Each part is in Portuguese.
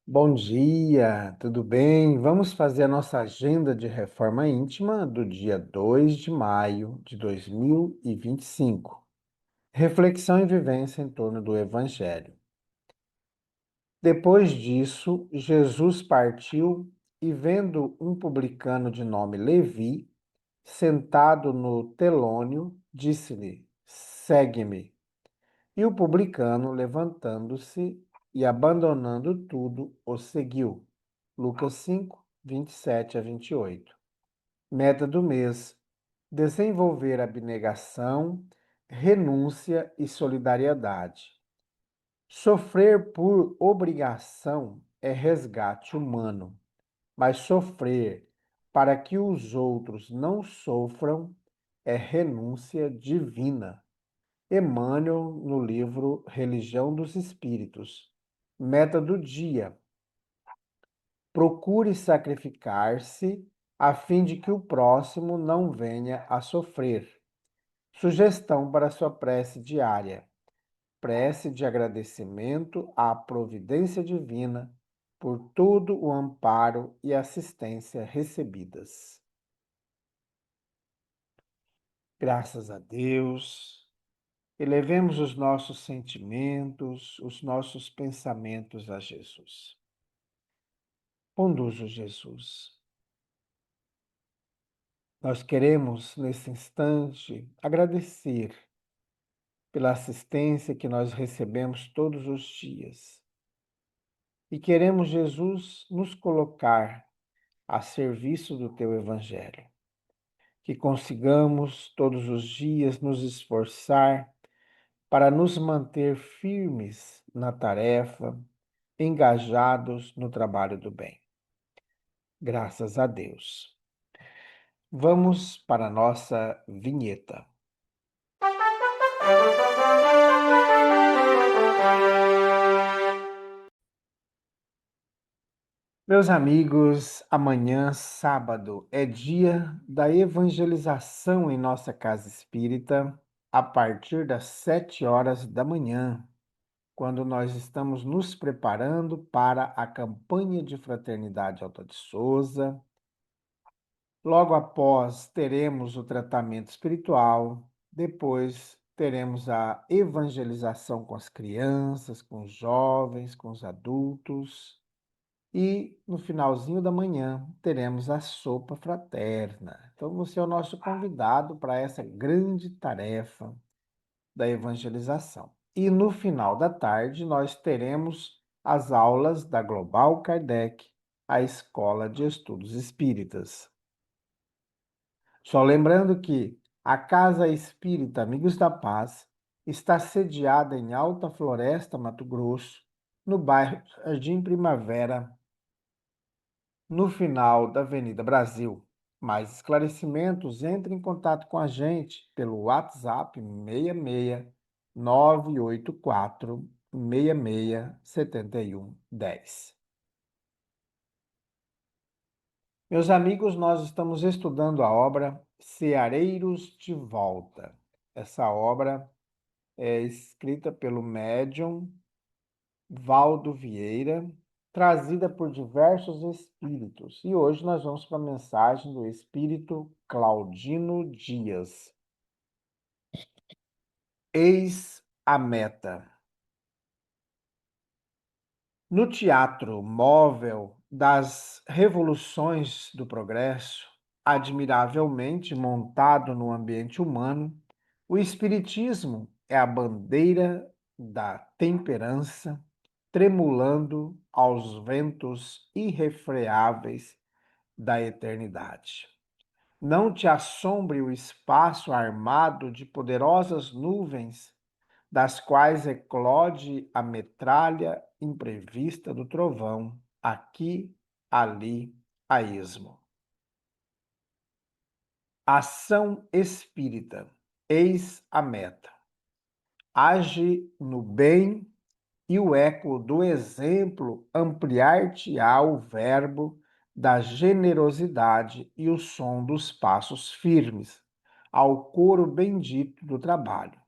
Bom dia, tudo bem? Vamos fazer a nossa agenda de reforma íntima do dia 2 de maio de 2025. Reflexão e vivência em torno do Evangelho. Depois disso, Jesus partiu e, vendo um publicano de nome Levi, sentado no telônio, disse-lhe: Segue-me. E o publicano, levantando-se e abandonando tudo, o seguiu. Lucas 5, 27 a 28. Meta do mês: desenvolver abnegação, renúncia e solidariedade. Sofrer por obrigação é resgate humano, mas sofrer para que os outros não sofram é renúncia divina. Emmanuel, no livro Religião dos Espíritos. Meta do dia: procure sacrificar-se a fim de que o próximo não venha a sofrer. Sugestão para sua prece diária: prece de agradecimento à providência divina por todo o amparo e assistência recebidas. Graças a Deus. Elevemos os nossos sentimentos, os nossos pensamentos a Jesus. Bondoso Jesus, nós queremos, nesse instante, agradecer pela assistência que nós recebemos todos os dias. E queremos, Jesus, nos colocar a serviço do Teu Evangelho. Que consigamos todos os dias nos esforçar para nos manter firmes na tarefa, engajados no trabalho do bem. Graças a Deus. Vamos para a nossa vinheta. Meus amigos, amanhã, sábado, é dia da evangelização em nossa casa espírita, a partir das 7 horas da manhã, quando nós estamos nos preparando para a campanha de Fraternidade Alta de Souza. Logo após, teremos o tratamento espiritual, depois teremos a evangelização com as crianças, com os jovens, com os adultos. E no finalzinho da manhã teremos a sopa fraterna. Então você é o nosso convidado para essa grande tarefa da evangelização. E no final da tarde nós teremos as aulas da Global Kardec, a Escola de Estudos Espíritas. Só lembrando que a Casa Espírita Amigos da Paz está sediada em Alta Floresta, Mato Grosso, no bairro Jardim Primavera, no final da Avenida Brasil. Mais esclarecimentos, entre em contato com a gente pelo WhatsApp 66 984 66 7110. Meus amigos, nós estamos estudando a obra Ceareiros de Volta. Essa obra é escrita pelo médium Valdo Vieira, trazida por diversos espíritos. E hoje nós vamos para a mensagem do espírito Claudino Dias. Eis a meta. No teatro móvel das revoluções do progresso, admiravelmente montado no ambiente humano, o Espiritismo é a bandeira da temperança, tremulando aos ventos irrefreáveis da eternidade. Não te assombre o espaço armado de poderosas nuvens, das quais eclode a metralha imprevista do trovão, aqui, ali, a esmo. Ação espírita, eis a meta. Age no bem e o eco do exemplo ampliar-te-á o verbo da generosidade e o som dos passos firmes, ao coro bendito do trabalho.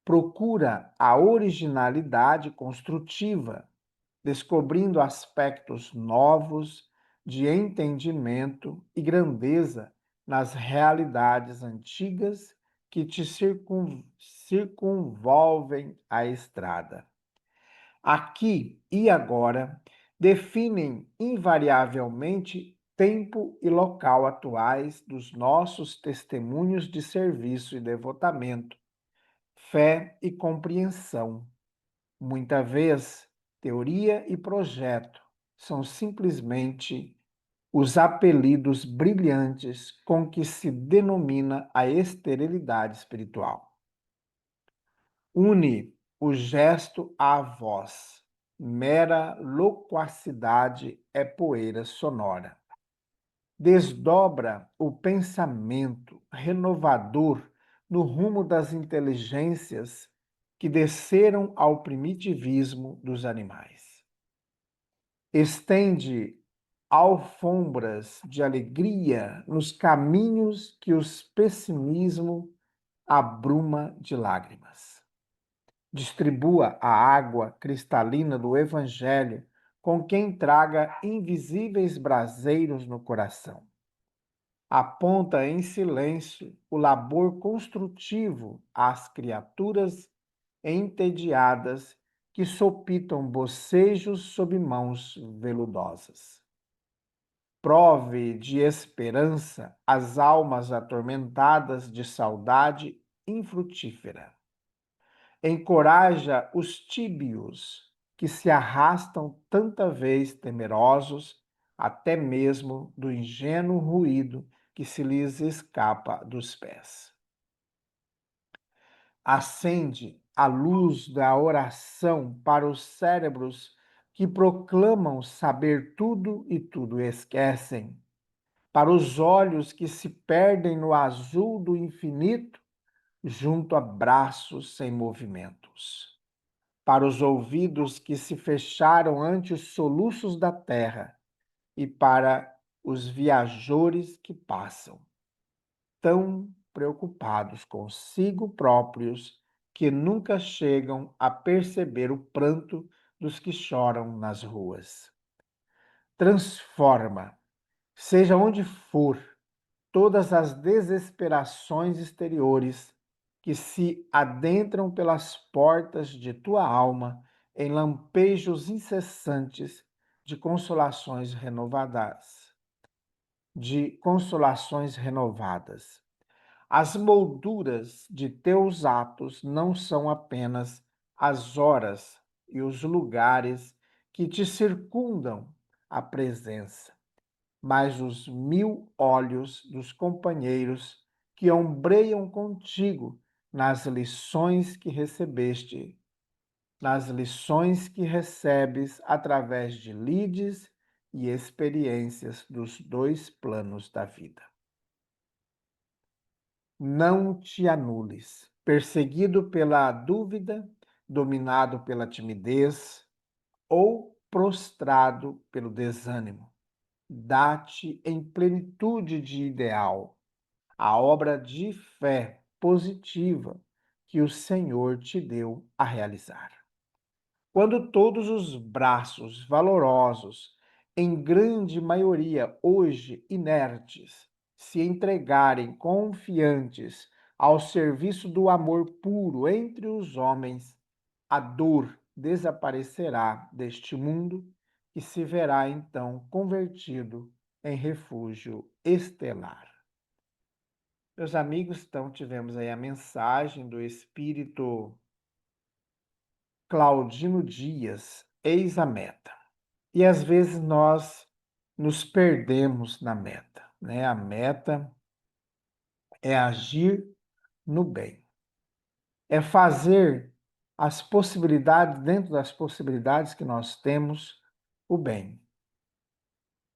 Procura a originalidade construtiva, descobrindo aspectos novos de entendimento e grandeza nas realidades antigas que te circunvolvem a estrada. Aqui e agora definem invariavelmente tempo e local atuais dos nossos testemunhos de serviço e devotamento, fé e compreensão. Muita vez, teoria e projeto são simplesmente os apelidos brilhantes com que se denomina a esterilidade espiritual. Une o gesto à voz. Mera loquacidade é poeira sonora. Desdobra o pensamento renovador no rumo das inteligências que desceram ao primitivismo dos animais. Estende alfombras de alegria nos caminhos que o pessimismo abruma de lágrimas. Distribua a água cristalina do Evangelho com quem traga invisíveis braseiros no coração. Aponta em silêncio o labor construtivo às criaturas entediadas que sopitam bocejos sob mãos veludosas. Prove de esperança as almas atormentadas de saudade infrutífera. Encoraja os tíbios que se arrastam tanta vez temerosos, até mesmo do ingênuo ruído que se lhes escapa dos pés. Acende a luz da oração para os cérebros que proclamam saber tudo e tudo esquecem, para os olhos que se perdem no azul do infinito, junto a braços sem movimentos, para os ouvidos que se fecharam ante os soluços da terra e para os viajores que passam, tão preocupados consigo próprios que nunca chegam a perceber o pranto dos que choram nas ruas. Transforma, seja onde for, todas as desesperações exteriores que se adentram pelas portas de tua alma em lampejos incessantes de consolações renovadas, As molduras de teus atos não são apenas as horas e os lugares que te circundam a presença, mas os 1000 olhos dos companheiros que ombreiam contigo nas lições que recebes através de lides e experiências dos dois planos da vida. Não te anules, perseguido pela dúvida, dominado pela timidez ou prostrado pelo desânimo. Dá-te em plenitude de ideal a obra de fé positiva que o Senhor te deu a realizar. Quando todos os braços valorosos, em grande maioria hoje inertes, se entregarem confiantes ao serviço do amor puro entre os homens, a dor desaparecerá deste mundo e se verá então convertido em refúgio estelar. Meus amigos, então tivemos aí a mensagem do Espírito Claudino Dias, eis a meta. E às vezes nós nos perdemos na meta, né? A meta é agir no bem, é fazer as possibilidades, dentro das possibilidades que nós temos, o bem.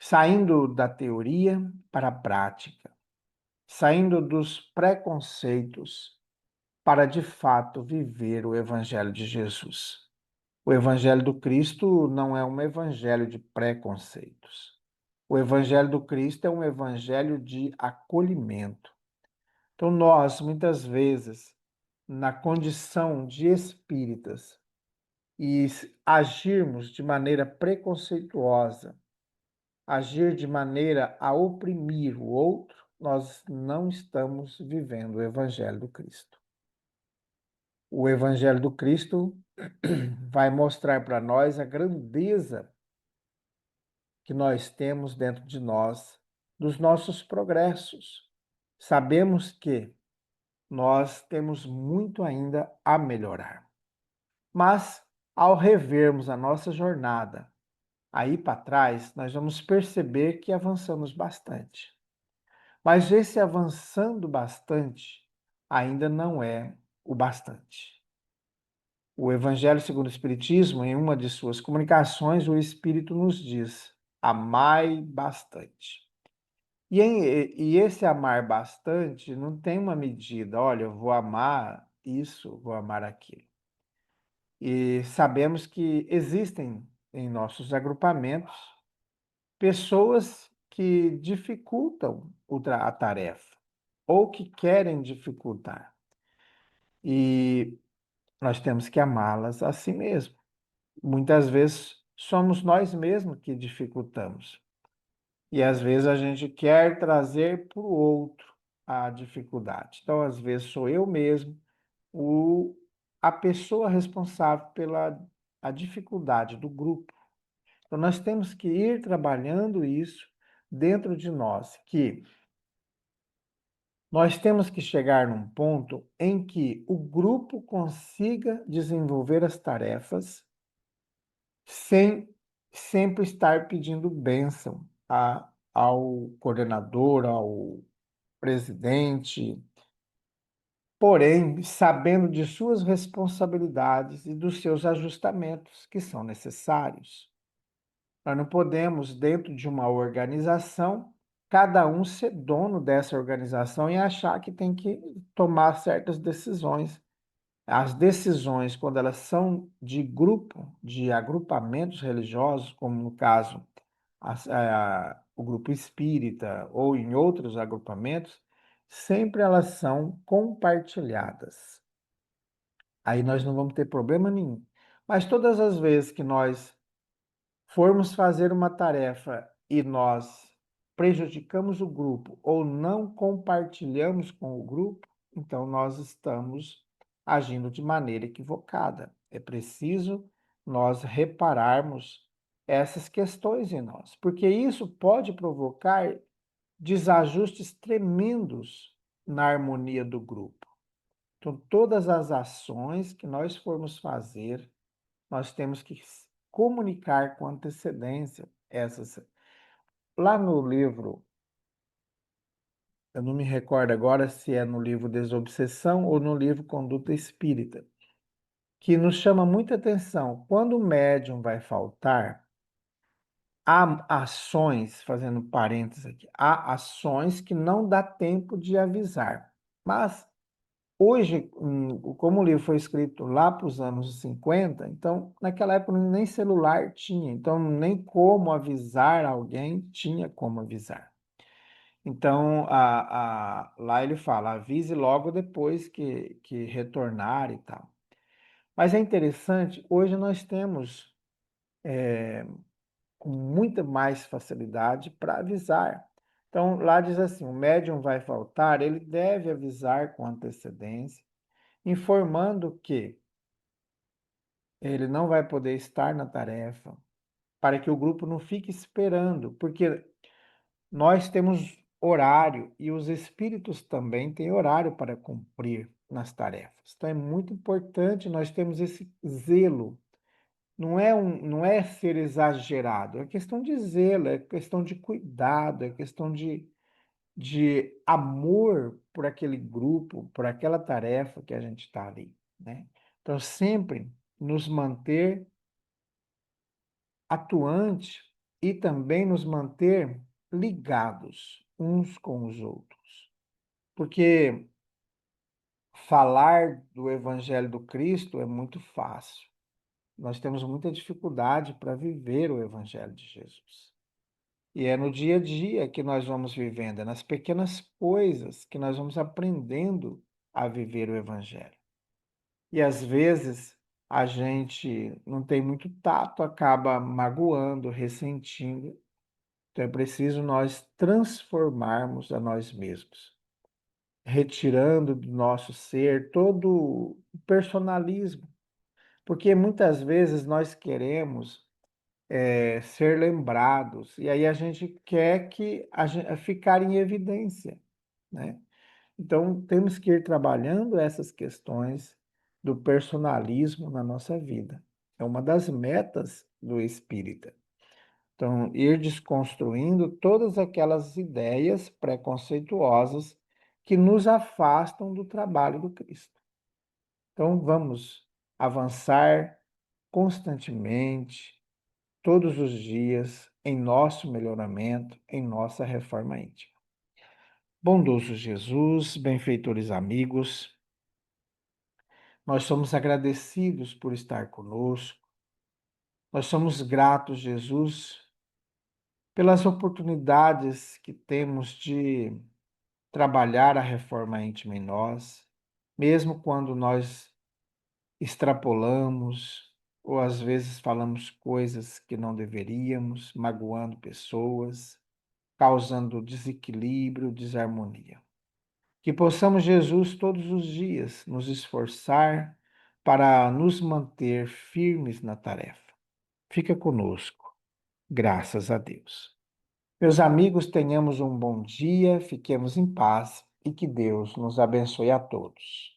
Saindo da teoria para a prática, saindo dos preconceitos para de fato viver o Evangelho de Jesus. O Evangelho do Cristo não é um evangelho de preconceitos. O Evangelho do Cristo é um evangelho de acolhimento. Então, nós, muitas vezes, na condição de espíritas, e agirmos de maneira preconceituosa, agir de maneira a oprimir o outro, nós não estamos vivendo o Evangelho do Cristo. O Evangelho do Cristo vai mostrar para nós a grandeza que nós temos dentro de nós, dos nossos progressos. Sabemos que nós temos muito ainda a melhorar. Mas, ao revermos a nossa jornada aí para trás, nós vamos perceber que avançamos bastante. Mas esse avançando bastante ainda não é o bastante. O Evangelho segundo o Espiritismo, em uma de suas comunicações, o Espírito nos diz: amai bastante. E esse amar bastante não tem uma medida, olha, eu vou amar isso, vou amar aquilo. E sabemos que existem em nossos agrupamentos pessoas que dificultam a tarefa ou que querem dificultar. E nós temos que amá-las assim mesmo. Muitas vezes somos nós mesmos que dificultamos. E às vezes a gente quer trazer para o outro a dificuldade. Então, às vezes sou eu mesmo a pessoa responsável pela a dificuldade do grupo. Então, nós temos que ir trabalhando isso dentro de nós, que nós temos que chegar num ponto em que o grupo consiga desenvolver as tarefas sem sempre estar pedindo bênção ao coordenador, ao presidente, porém, sabendo de suas responsabilidades e dos seus ajustamentos que são necessários. Nós não podemos, dentro de uma organização, cada um ser dono dessa organização e achar que tem que tomar certas decisões. As decisões, quando elas são de grupo, de agrupamentos religiosos, como no caso o grupo espírita ou em outros agrupamentos, sempre elas são compartilhadas. Aí nós não vamos ter problema nenhum. Mas todas as vezes que nós formos fazer uma tarefa e nós prejudicamos o grupo ou não compartilhamos com o grupo, então nós estamos agindo de maneira equivocada. É preciso nós repararmos essas questões em nós, porque isso pode provocar desajustes tremendos na harmonia do grupo. Então, todas as ações que nós formos fazer, nós temos que comunicar com antecedência essas. Lá no livro, eu não me recordo agora se é no livro Desobsessão ou no livro Conduta Espírita, que nos chama muita atenção. Quando o médium vai faltar, há ações, fazendo parênteses aqui, há ações que não dá tempo de avisar. Mas hoje, como o livro foi escrito lá para os anos 50, então naquela época nem celular tinha, então nem como avisar alguém tinha como avisar. Então, lá ele fala, avise logo depois que retornar e tal. Mas é interessante, hoje nós temos com muita mais facilidade para avisar. Então, lá diz assim, o médium vai faltar, ele deve avisar com antecedência, informando que ele não vai poder estar na tarefa, para que o grupo não fique esperando, porque nós temos horário e os espíritos também têm horário para cumprir nas tarefas. Então é muito importante nós termos esse zelo. Não é ser exagerado, é questão de zelo, é questão de cuidado, é questão de amor por aquele grupo, por aquela tarefa que a gente está ali, né? Então sempre nos manter atuante e também nos manter ligados uns com os outros. Porque falar do Evangelho do Cristo é muito fácil. Nós temos muita dificuldade para viver o Evangelho de Jesus. E é no dia a dia que nós vamos vivendo, é nas pequenas coisas que nós vamos aprendendo a viver o Evangelho. E às vezes a gente não tem muito tato, acaba magoando, ressentindo. Então é preciso nós transformarmos a nós mesmos, retirando do nosso ser todo o personalismo, porque muitas vezes nós queremos ser lembrados, e aí a gente quer que ficar em evidência, né? Então, temos que ir trabalhando essas questões do personalismo na nossa vida. É uma das metas do espírita. Então, ir desconstruindo todas aquelas ideias preconceituosas que nos afastam do trabalho do Cristo. Então, vamos avançar constantemente, todos os dias, em nosso melhoramento, em nossa reforma íntima. Bondoso Jesus, benfeitores amigos, nós somos agradecidos por estar conosco. Nós somos gratos, Jesus, pelas oportunidades que temos de trabalhar a reforma íntima em nós, mesmo quando nós extrapolamos ou às vezes falamos coisas que não deveríamos, magoando pessoas, causando desequilíbrio, desarmonia. Que possamos, Jesus, todos os dias nos esforçar para nos manter firmes na tarefa. Fica conosco, graças a Deus. Meus amigos, tenhamos um bom dia, fiquemos em paz e que Deus nos abençoe a todos.